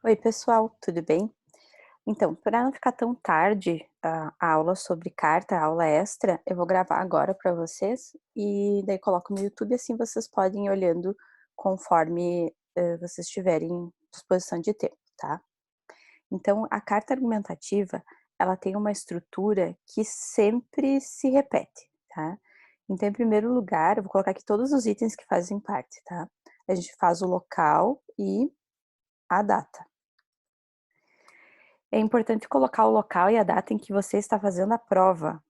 Oi, pessoal, tudo bem? Então, para não ficar tão tarde a aula sobre carta, a aula extra, eu vou gravar agora para vocês e daí coloco no YouTube, assim vocês podem ir olhando conforme vocês tiverem disposição de tempo, tá? Então, a carta argumentativa, ela tem uma estrutura que sempre se repete, tá? Então, em primeiro lugar, eu vou colocar aqui todos os itens que fazem parte, tá? A gente faz o local e a data. É importante colocar o local e a data em que você está fazendo a prova.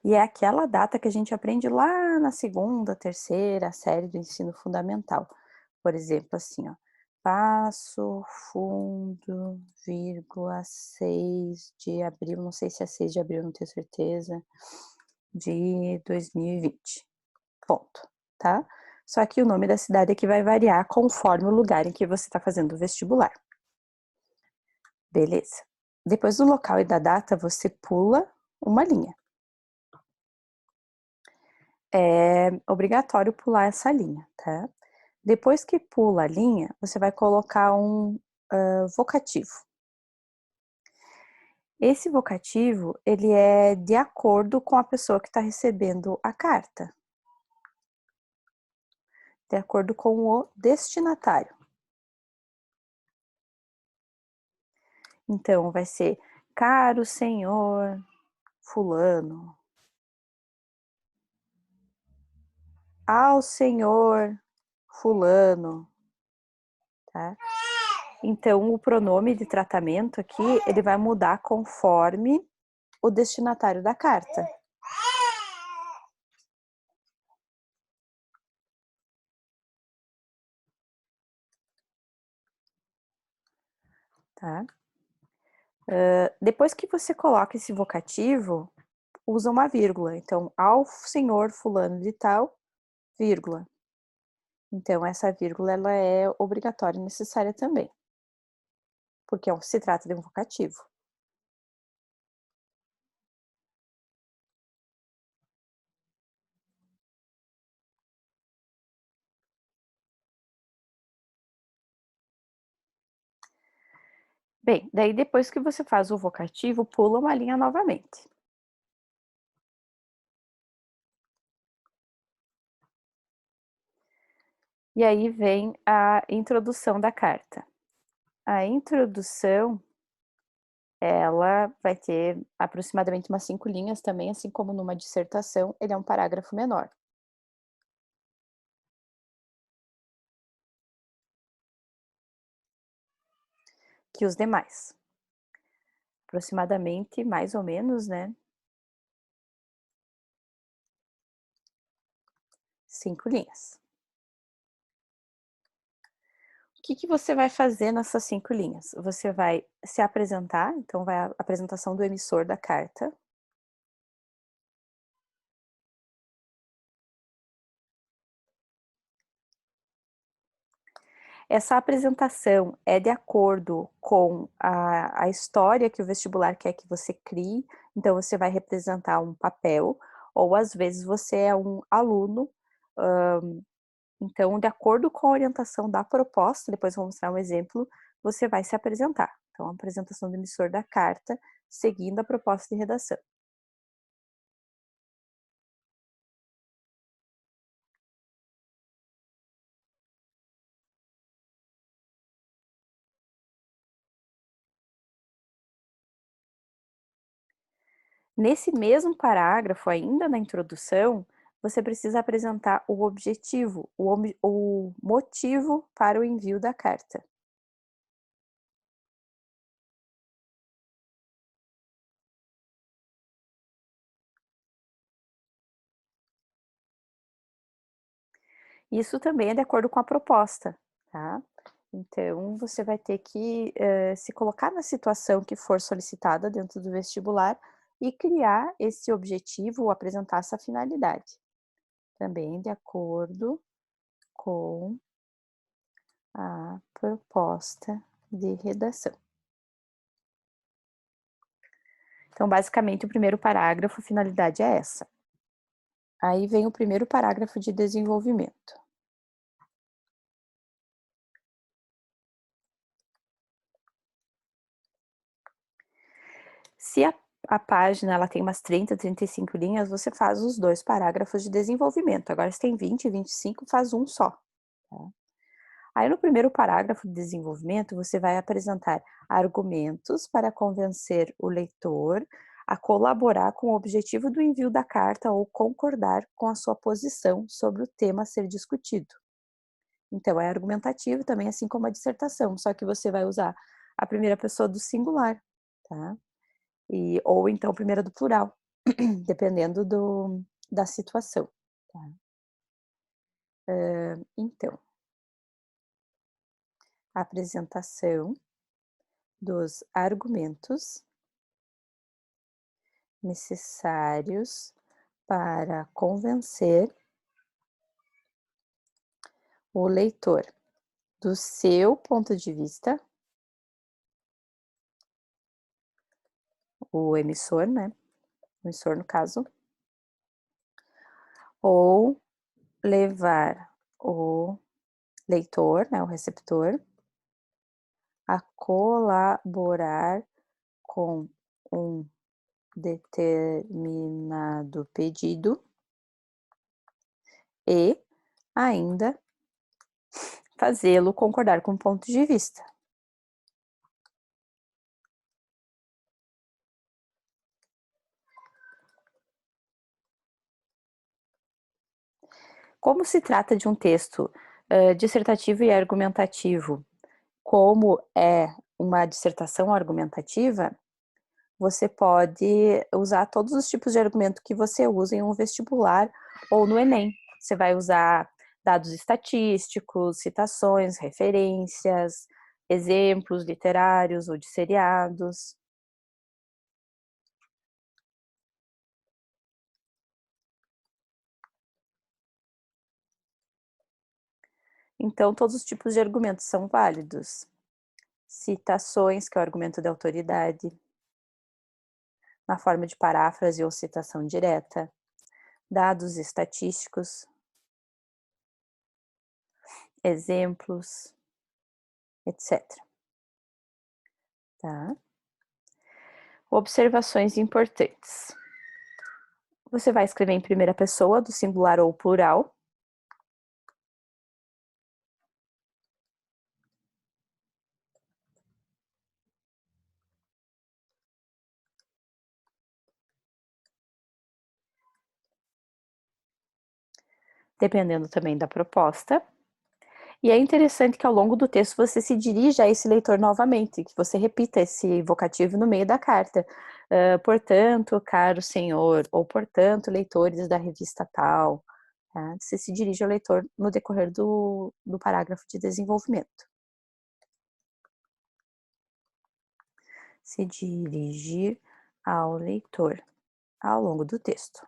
E é aquela data que a gente aprende lá na segunda, terceira série do ensino fundamental. Por exemplo, assim, ó, Passo Fundo, vírgula, 6 de abril, não sei se é 6 de abril, não tenho certeza, de 2020, ponto, tá? Só que o nome da cidade aqui vai variar conforme o lugar em que você está fazendo o vestibular. Beleza. Depois do local e da data, você pula uma linha. É obrigatório pular essa linha, tá? Depois que pula a linha, você vai colocar um vocativo. Esse vocativo, ele é de acordo com a pessoa que está recebendo a carta, de acordo com o destinatário. Então, vai ser caro senhor fulano, ao senhor fulano, tá? Então, o pronome de tratamento aqui, ele vai mudar conforme o destinatário da carta. Tá? Depois que você coloca esse vocativo, usa uma vírgula. Então, ao senhor fulano de tal, vírgula. Então, essa vírgula ela é obrigatória e necessária também, porque se trata de um vocativo. Bem, daí depois que você faz o vocativo, pula uma linha novamente. E aí vem a introdução da carta. A introdução, ela vai ter aproximadamente umas 5 linhas também, assim como numa dissertação, ele é um parágrafo menor. Que os demais. Aproximadamente, mais ou menos, né, 5 linhas. O que que você vai fazer nessas 5 linhas? Você vai se apresentar, então vai a apresentação do emissor da carta. Essa apresentação é de acordo com a história que o vestibular quer que você crie, então você vai representar um papel, ou às vezes você é um aluno, então de acordo com a orientação da proposta, depois eu vou mostrar um exemplo, você vai se apresentar. Então, a apresentação do emissor da carta, seguindo a proposta de redação. Nesse mesmo parágrafo, ainda na introdução, você precisa apresentar o objetivo, o motivo para o envio da carta. Isso também é de acordo com a proposta, tá? Então, você vai ter que se colocar na situação que for solicitada dentro do vestibular e criar esse objetivo ou apresentar essa finalidade. Também de acordo com a proposta de redação. Então, basicamente, o primeiro parágrafo, a finalidade é essa. Aí vem o primeiro parágrafo de desenvolvimento. Se a página ela tem umas 30, 35 linhas, você faz os 2 parágrafos de desenvolvimento. Agora se tem 20, 25, faz um só, tá. Aí no primeiro parágrafo de desenvolvimento, você vai apresentar argumentos para convencer o leitor a colaborar com o objetivo do envio da carta ou concordar com a sua posição sobre o tema a ser discutido. Então é argumentativo também, assim como a dissertação, só que você vai usar a primeira pessoa do singular, tá. Ou então primeira do plural, dependendo da situação, tá. Então, apresentação dos argumentos necessários para convencer o leitor do seu ponto de vista, o emissor, né, o emissor no caso, ou levar o leitor, né, o receptor, a colaborar com um determinado pedido e ainda fazê-lo concordar com o ponto de vista. Como se trata de um texto, dissertativo e argumentativo, como é uma dissertação argumentativa, você pode usar todos os tipos de argumento que você usa em um vestibular ou no Enem. Você vai usar dados estatísticos, citações, referências, exemplos literários ou de seriados. Então, todos os tipos de argumentos são válidos. Citações, que é o argumento de autoridade, na forma de paráfrase ou citação direta, dados estatísticos, exemplos, etc. Tá? Observações importantes. Você vai escrever em primeira pessoa, do singular ou plural. Dependendo também da proposta. E é interessante que ao longo do texto você se dirija a esse leitor novamente, que você repita esse vocativo no meio da carta. Portanto, caro senhor, ou portanto, leitores da revista tal. Tá? Você se dirige ao leitor no decorrer do parágrafo de desenvolvimento. Se dirigir ao leitor ao longo do texto.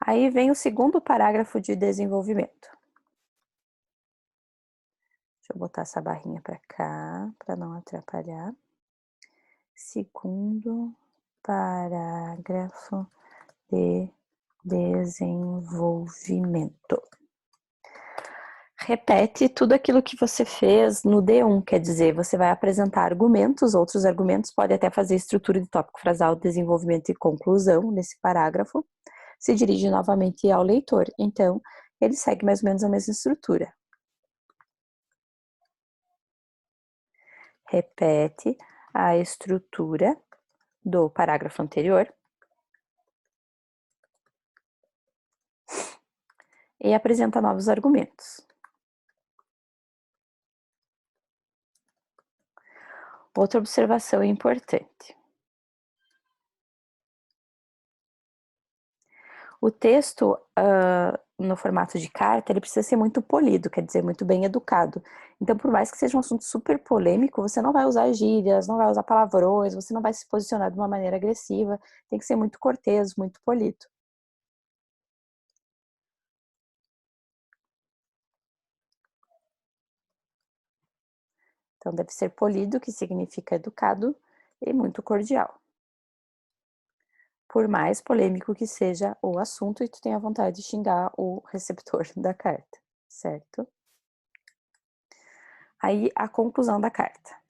Aí vem o segundo parágrafo de desenvolvimento. Deixa eu botar essa barrinha para cá, para não atrapalhar. Segundo parágrafo de desenvolvimento. Repete tudo aquilo que você fez no D1, quer dizer, você vai apresentar argumentos, outros argumentos, pode até fazer estrutura de tópico frasal, desenvolvimento e conclusão nesse parágrafo. Se dirige novamente ao leitor, então ele segue mais ou menos a mesma estrutura. Repete a estrutura do parágrafo anterior e apresenta novos argumentos. Outra observação importante. O texto, no formato de carta, ele precisa ser muito polido, quer dizer, muito bem educado. Então, por mais que seja um assunto super polêmico, você não vai usar gírias, não vai usar palavrões, você não vai se posicionar de uma maneira agressiva, tem que ser muito cortês, muito polido. Então, deve ser polido, que significa educado, e muito cordial. por mais polêmico que seja o assunto e tu tenha vontade de xingar o receptor da carta, certo? Aí, a conclusão da carta.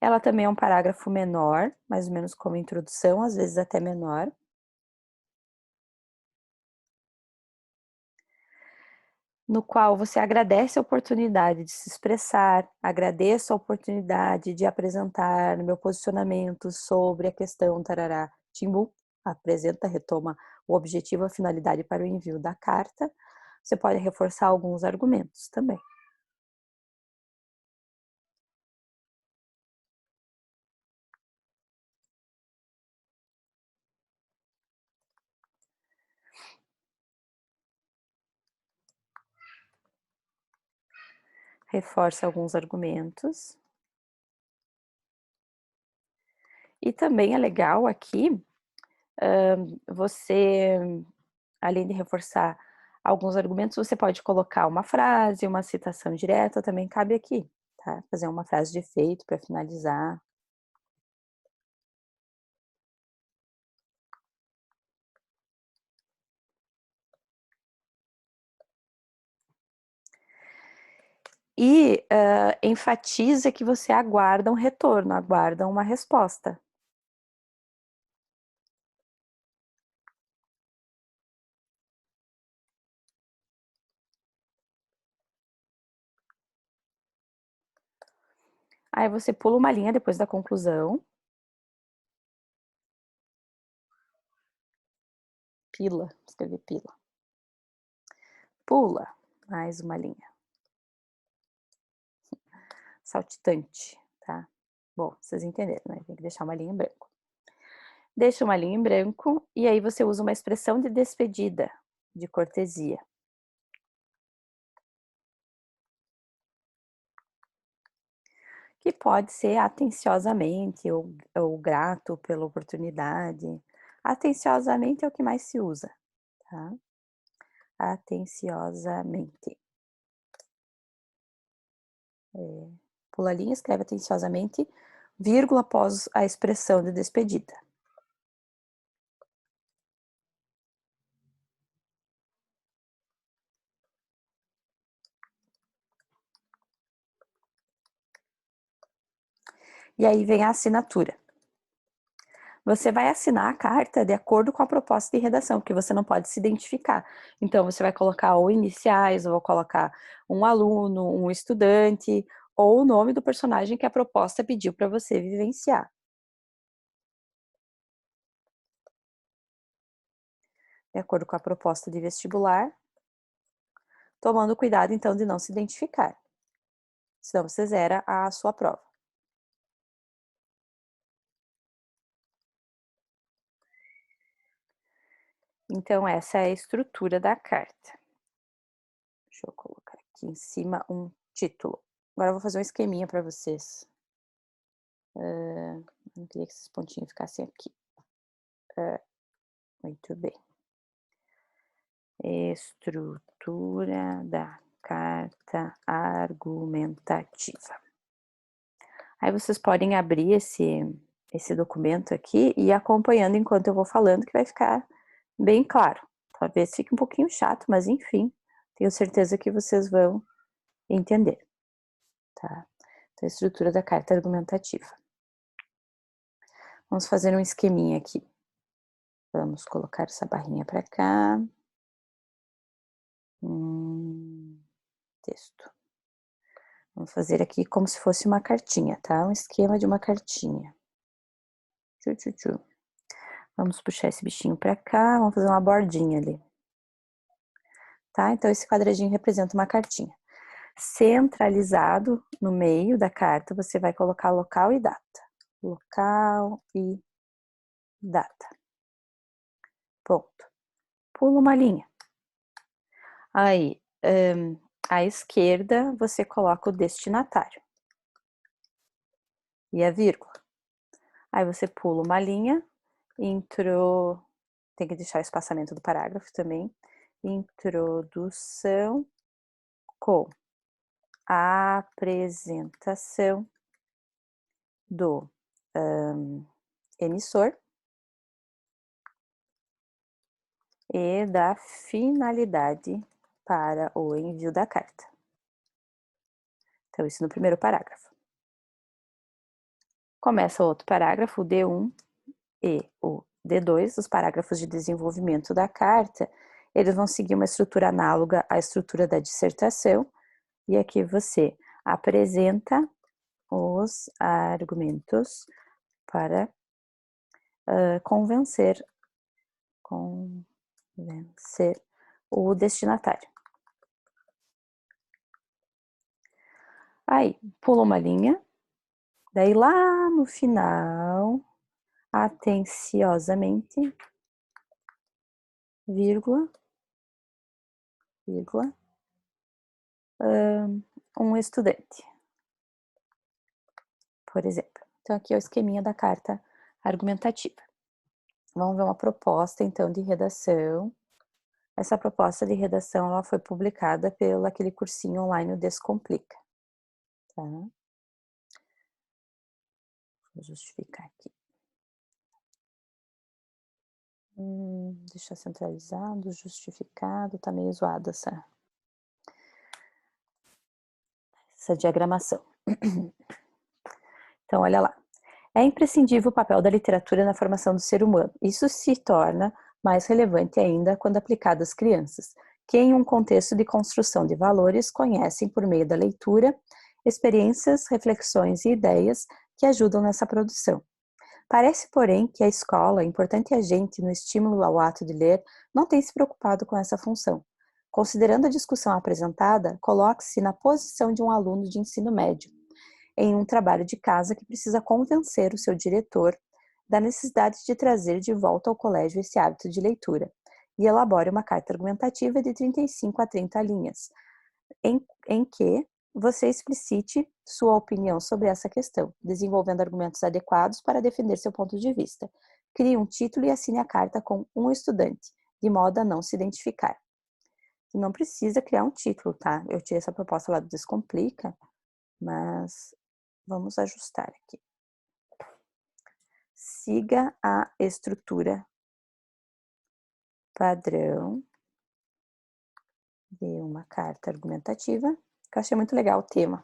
Ela também é um parágrafo menor, mais ou menos como introdução, às vezes até menor. No qual você agradece a oportunidade de se expressar, agradeço a oportunidade de apresentar meu posicionamento sobre a questão tarará timbu, apresenta, retoma o objetivo, a finalidade para o envio da carta. Você pode reforçar alguns argumentos também. Reforça alguns argumentos. E também é legal aqui, você, além de reforçar alguns argumentos, você pode colocar uma frase, uma citação direta, também cabe aqui, tá? Fazer uma frase de efeito para finalizar. E, enfatiza que você aguarda um retorno, aguarda uma resposta. Aí você pula uma linha depois da conclusão. Pila, escrever pila. Pula mais uma linha. Saltitante, tá? Bom, vocês entenderam, né? Tem que deixar uma linha em branco. Deixa uma linha em branco e aí você usa uma expressão de despedida, de cortesia. Que pode ser atenciosamente ou grato pela oportunidade. Atenciosamente é o que mais se usa, tá? Atenciosamente. Pula a linha, escreve atenciosamente, vírgula após a expressão de despedida. E aí vem a assinatura. Você vai assinar a carta de acordo com a proposta de redação, porque você não pode se identificar. Então, você vai colocar ou iniciais, ou colocar um aluno, um estudante, ou o nome do personagem que a proposta pediu para você vivenciar. De acordo com a proposta de vestibular, tomando cuidado, então, de não se identificar. Senão você zera a sua prova. Então, essa é a estrutura da carta. Deixa eu colocar aqui em cima um título. Agora eu vou fazer um esqueminha para vocês. Não queria que esses pontinhos ficassem aqui. Muito bem. Estrutura da carta argumentativa. Aí vocês podem abrir esse documento aqui e ir acompanhando enquanto eu vou falando, que vai ficar bem claro. Talvez fique um pouquinho chato, mas enfim, tenho certeza que vocês vão entender, tá? Então, a estrutura da carta argumentativa. Vamos fazer um esqueminha aqui. Vamos colocar essa barrinha para cá. Texto. Vamos fazer aqui como se fosse uma cartinha, tá? Um esquema de uma cartinha. Tchu, tchu, tchu. Vamos puxar esse bichinho para cá, vamos fazer uma bordinha ali. Tá? Então, esse quadradinho representa uma cartinha. Centralizado no meio da carta, você vai colocar local e data. Local e data. Ponto. Pula uma linha. Aí, à esquerda, você coloca o destinatário. E a vírgula. Aí você pula uma linha, tem que deixar o espaçamento do parágrafo também. Introdução com a apresentação do emissor e da finalidade para o envio da carta. Então, isso no primeiro parágrafo. Começa outro parágrafo, o D1 e o D2, os parágrafos de desenvolvimento da carta, eles vão seguir uma estrutura análoga à estrutura da dissertação, e aqui você apresenta os argumentos para convencer o destinatário. Aí, pula uma linha, daí lá no final, atenciosamente, vírgula, um estudante, por exemplo. Então, aqui é o esqueminha da carta argumentativa. Vamos ver uma proposta, então, de redação. Essa proposta de redação, ela foi publicada pelo aquele cursinho online, o Descomplica. Tá? Vou justificar aqui. Deixa centralizado, justificado, tá meio zoado essa diagramação. Então, olha lá. É imprescindível o papel da literatura na formação do ser humano. Isso se torna mais relevante ainda quando aplicado às crianças, que em um contexto de construção de valores conhecem por meio da leitura experiências, reflexões e ideias que ajudam nessa produção. Parece, porém, que a escola, importante agente no estímulo ao ato de ler, não tem se preocupado com essa função. Considerando a discussão apresentada, coloque-se na posição de um aluno de ensino médio, em um trabalho de casa que precisa convencer o seu diretor da necessidade de trazer de volta ao colégio esse hábito de leitura, e elabore uma carta argumentativa de 35 a 30 linhas, em que você explicite sua opinião sobre essa questão, desenvolvendo argumentos adequados para defender seu ponto de vista. Crie um título e assine a carta com um estudante, de modo a não se identificar. Não precisa criar um título, tá? Eu tirei essa proposta lá do Descomplica, mas vamos ajustar aqui. Siga a estrutura padrão de uma carta argumentativa, que eu achei muito legal o tema.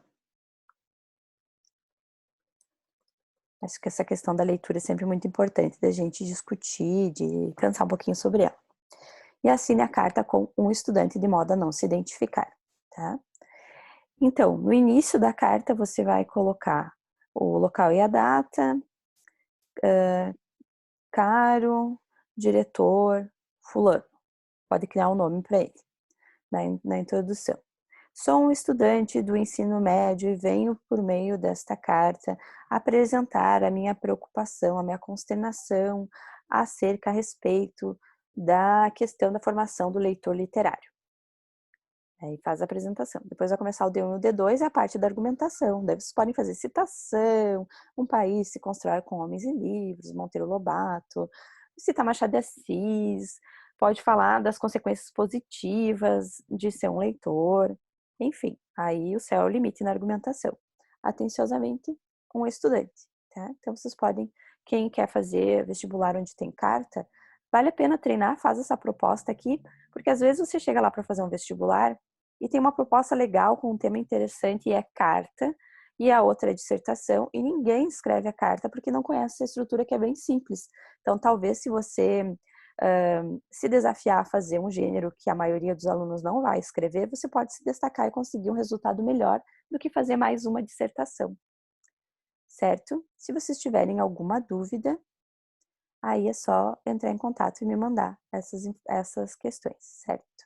Acho que essa questão da leitura é sempre muito importante, da gente discutir, de pensar um pouquinho sobre ela. E assine a carta com um estudante de modo a não se identificar, tá? Então, no início da carta, você vai colocar o local e a data, caro, diretor, fulano. Pode criar um nome para ele na introdução. Sou um estudante do ensino médio e venho, por meio desta carta, apresentar a minha preocupação, a minha consternação acerca a respeito da questão da formação do leitor literário. Aí faz a apresentação. Depois vai começar o D1 e o D2, é a parte da argumentação. Daí vocês podem fazer citação, um país se constrói com homens e livros, Monteiro Lobato, citar Machado de Assis, pode falar das consequências positivas de ser um leitor, enfim, aí o céu é o limite na argumentação. Atenciosamente, um estudante, tá? Então vocês podem, quem quer fazer vestibular onde tem carta, vale a pena treinar, faz essa proposta aqui, porque às vezes você chega lá para fazer um vestibular e tem uma proposta legal com um tema interessante e é carta, e a outra é dissertação, e ninguém escreve a carta porque não conhece essa estrutura que é bem simples. Então, talvez se você se desafiar a fazer um gênero que a maioria dos alunos não vai escrever, você pode se destacar e conseguir um resultado melhor do que fazer mais uma dissertação, certo? Se vocês tiverem alguma dúvida, aí é só entrar em contato e me mandar essas questões, certo?